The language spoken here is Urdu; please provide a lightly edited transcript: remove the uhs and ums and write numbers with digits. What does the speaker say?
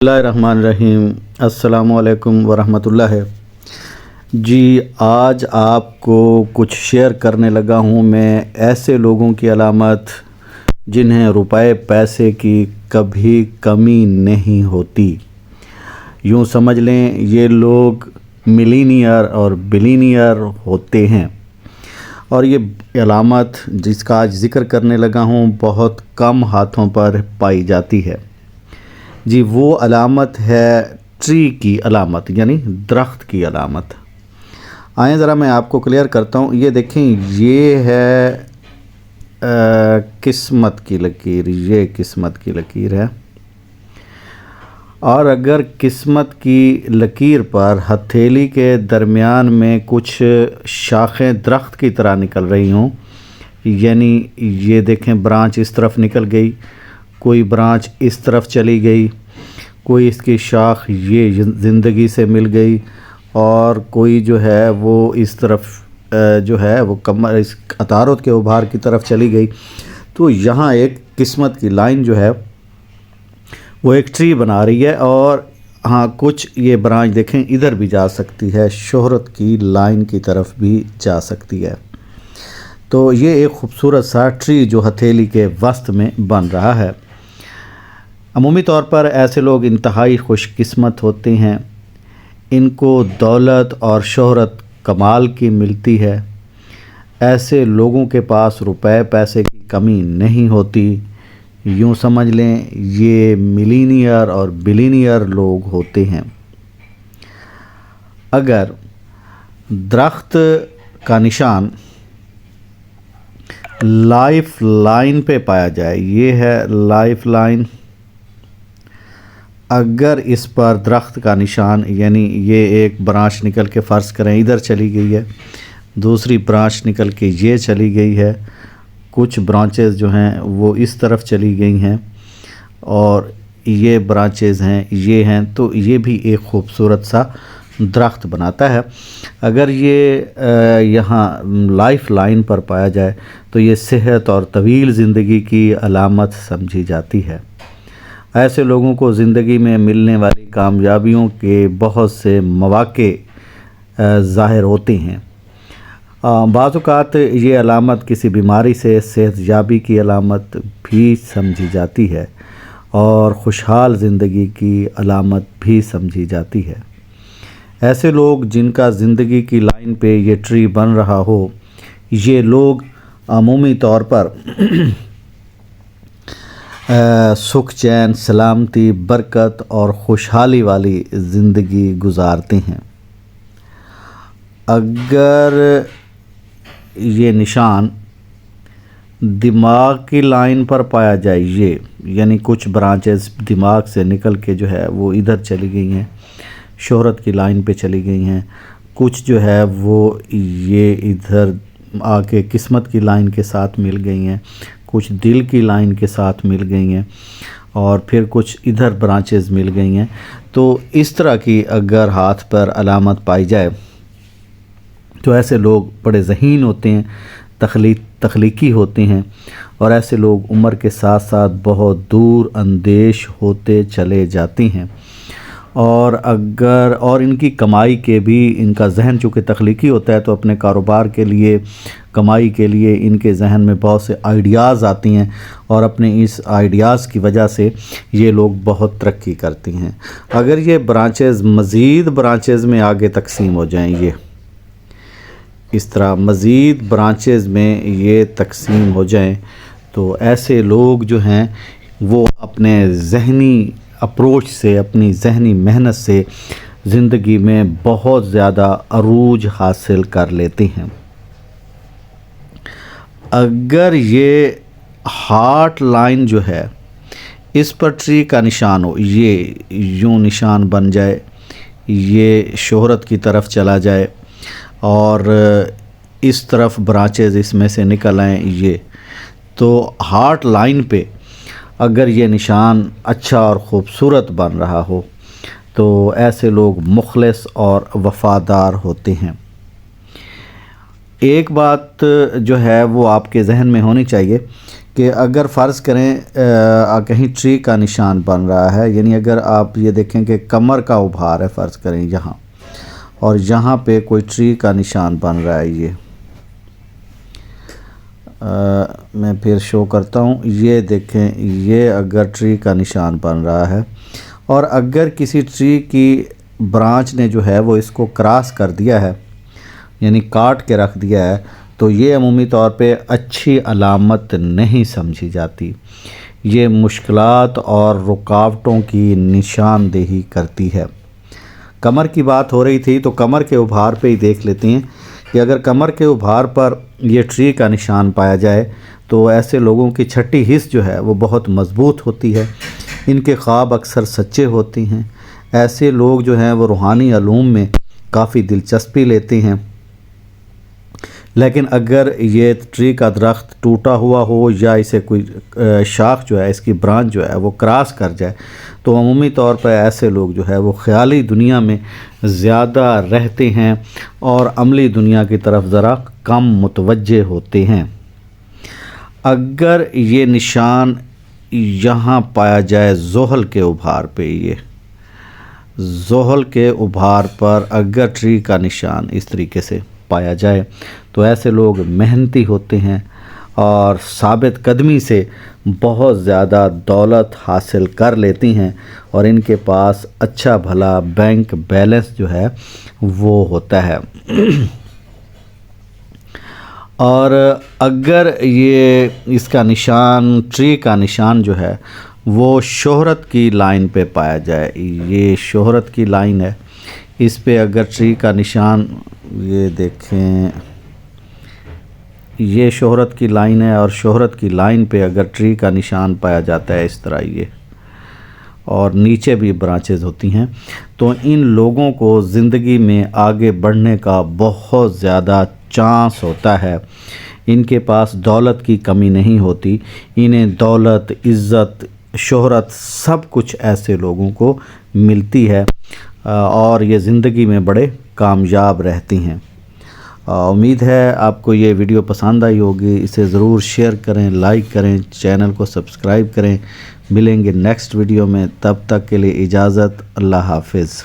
بسم اللہ الرحمن الرحیم۔ السلام علیکم ورحمۃ اللہ۔ جی آج آپ کو کچھ شیئر کرنے لگا ہوں میں ایسے لوگوں کی علامت جنہیں روپے پیسے کی کبھی کمی نہیں ہوتی۔ یوں سمجھ لیں یہ لوگ ملینئر اور بلینئر ہوتے ہیں، اور یہ علامت جس کا آج ذکر کرنے لگا ہوں بہت کم ہاتھوں پر پائی جاتی ہے۔ جی وہ علامت ہے ٹری کی علامت، یعنی درخت کی علامت۔ آئیں ذرا میں آپ کو کلیئر کرتا ہوں۔ یہ دیکھیں، یہ ہے قسمت کی لکیر، یہ قسمت کی لکیر ہے، اور اگر قسمت کی لکیر پر ہتھیلی کے درمیان میں کچھ شاخیں درخت کی طرح نکل رہی ہوں، یعنی یہ دیکھیں برانچ اس طرف نکل گئی، کوئی برانچ اس طرف چلی گئی، کوئی اس کی شاخ یہ زندگی سے مل گئی، اور کوئی جو ہے وہ اس طرف جو ہے وہ کمر اس عطارد کے ابھار کی طرف چلی گئی، تو یہاں ایک قسمت کی لائن جو ہے وہ ایک ٹری بنا رہی ہے۔ اور ہاں کچھ یہ برانچ دیکھیں ادھر بھی جا سکتی ہے، شہرت کی لائن کی طرف بھی جا سکتی ہے۔ تو یہ ایک خوبصورت سا ٹری جو ہتھیلی کے وسط میں بن رہا ہے۔ عمومی طور پر ایسے لوگ انتہائی خوش قسمت ہوتے ہیں، ان کو دولت اور شہرت کمال کی ملتی ہے۔ ایسے لوگوں کے پاس روپے پیسے کی کمی نہیں ہوتی۔ یوں سمجھ لیں یہ ملینئر اور بلینئر لوگ ہوتے ہیں۔ اگر درخت کا نشان لائف لائن پہ پایا جائے، یہ ہے لائف لائن، اگر اس پر درخت کا نشان یعنی یہ ایک برانچ نکل کے فرض کریں ادھر چلی گئی ہے، دوسری برانچ نکل کے یہ چلی گئی ہے، کچھ برانچز جو ہیں وہ اس طرف چلی گئی ہیں، اور یہ برانچز ہیں یہ ہیں، تو یہ بھی ایک خوبصورت سا درخت بناتا ہے۔ اگر یہ یہاں لائف لائن پر پایا جائے تو یہ صحت اور طویل زندگی کی علامت سمجھی جاتی ہے۔ ایسے لوگوں کو زندگی میں ملنے والی کامیابیوں کے بہت سے مواقع ظاہر ہوتے ہیں۔ بعض اوقات یہ علامت کسی بیماری سے صحت یابی کی علامت بھی سمجھی جاتی ہے، اور خوشحال زندگی کی علامت بھی سمجھی جاتی ہے۔ ایسے لوگ جن کا زندگی کی لائن پہ یہ ٹری بن رہا ہو، یہ لوگ عمومی طور پر سکھ چین سلامتی برکت اور خوشحالی والی زندگی گزارتے ہیں۔ اگر یہ نشان دماغ کی لائن پر پایا جائے، یہ یعنی کچھ برانچز دماغ سے نکل کے جو ہے وہ ادھر چلی گئی ہیں، شہرت کی لائن پہ چلی گئی ہیں، کچھ جو ہے وہ یہ ادھر آ کے قسمت کی لائن کے ساتھ مل گئی ہیں، کچھ دل کی لائن کے ساتھ مل گئی ہیں، اور پھر کچھ ادھر برانچز مل گئی ہیں، تو اس طرح کی اگر ہاتھ پر علامت پائی جائے تو ایسے لوگ بڑے ذہین ہوتے ہیں، تخلیقی ہوتے ہیں، اور ایسے لوگ عمر کے ساتھ ساتھ بہت دور اندیش ہوتے چلے جاتے ہیں۔ اور ان کی کمائی کے بھی، ان کا ذہن چونکہ تخلیقی ہوتا ہے تو اپنے کاروبار کے لیے، کمائی کے لیے ان کے ذہن میں بہت سے آئیڈیاز آتی ہیں، اور اپنے اس آئیڈیاز کی وجہ سے یہ لوگ بہت ترقی کرتے ہیں۔ اگر یہ برانچز مزید برانچز میں آگے تقسیم ہو جائیں، یہ اس طرح مزید برانچز میں یہ تقسیم ہو جائیں، تو ایسے لوگ جو ہیں وہ اپنے ذہنی اپروچ سے، اپنی ذہنی محنت سے زندگی میں بہت زیادہ عروج حاصل کر لیتے ہیں۔ اگر یہ ہارٹ لائن جو ہے اس پر ٹری کا نشان ہو، یہ یوں نشان بن جائے، یہ شہرت کی طرف چلا جائے، اور اس طرف برانچز اس میں سے نکل آئیں، یہ تو ہارٹ لائن پہ اگر یہ نشان اچھا اور خوبصورت بن رہا ہو تو ایسے لوگ مخلص اور وفادار ہوتے ہیں۔ ایک بات جو ہے وہ آپ کے ذہن میں ہونی چاہیے کہ اگر فرض کریں کہیں ٹری کا نشان بن رہا ہے، یعنی اگر آپ یہ دیکھیں کہ کمر کا ابھار ہے فرض کریں یہاں، اور یہاں پہ کوئی ٹری کا نشان بن رہا ہے، یہ میں پھر شو کرتا ہوں، یہ دیکھیں یہ اگر ٹری کا نشان بن رہا ہے، اور اگر کسی ٹری کی برانچ نے جو ہے وہ اس کو کراس کر دیا ہے، یعنی کاٹ کے رکھ دیا ہے، تو یہ عمومی طور پہ اچھی علامت نہیں سمجھی جاتی، یہ مشکلات اور رکاوٹوں کی نشاندہی کرتی ہے۔ کمر کی بات ہو رہی تھی تو کمر کے ابھار پہ ہی دیکھ لیتے ہیں کہ اگر کمر کے ابھار پر یہ ٹری کا نشان پایا جائے تو ایسے لوگوں کی چھٹی حص جو ہے وہ بہت مضبوط ہوتی ہے، ان کے خواب اکثر سچے ہوتے ہیں، ایسے لوگ جو ہیں وہ روحانی علوم میں کافی دلچسپی لیتے ہیں۔ لیکن اگر یہ ٹری کا درخت ٹوٹا ہوا ہو یا اسے کوئی شاخ جو ہے اس کی برانچ جو ہے وہ کراس کر جائے تو عمومی طور پر ایسے لوگ جو ہے وہ خیالی دنیا میں زیادہ رہتے ہیں اور عملی دنیا کی طرف ذرا کم متوجہ ہوتے ہیں۔ اگر یہ نشان یہاں پایا جائے زحل کے ابھار پہ، یہ زحل کے ابھار پر اگر ٹری کا نشان اس طریقے سے پایا جائے تو ایسے لوگ محنتی ہوتے ہیں اور ثابت قدمی سے بہت زیادہ دولت حاصل کر لیتی ہیں، اور ان کے پاس اچھا بھلا بینک بیلنس جو ہے وہ ہوتا ہے۔ اور اگر یہ اس کا نشان ٹری کا نشان جو ہے وہ شہرت کی لائن پہ پایا جائے، یہ شہرت کی لائن ہے، اس پہ اگر ٹری کا نشان، یہ دیکھیں یہ شہرت کی لائن ہے، اور شہرت کی لائن پہ اگر ٹری کا نشان پایا جاتا ہے اس طرح یہ، اور نیچے بھی برانچز ہوتی ہیں، تو ان لوگوں کو زندگی میں آگے بڑھنے کا بہت زیادہ چانس ہوتا ہے۔ ان کے پاس دولت کی کمی نہیں ہوتی، انہیں دولت، عزت، شہرت سب کچھ ایسے لوگوں کو ملتی ہے، اور یہ زندگی میں بڑے کامیاب رہتی ہیں۔ امید ہے آپ کو یہ ویڈیو پسند آئی ہوگی، اسے ضرور شیئر کریں، لائک کریں، چینل کو سبسکرائب کریں۔ ملیں گے نیکسٹ ویڈیو میں، تب تک کے لیے اجازت، اللہ حافظ۔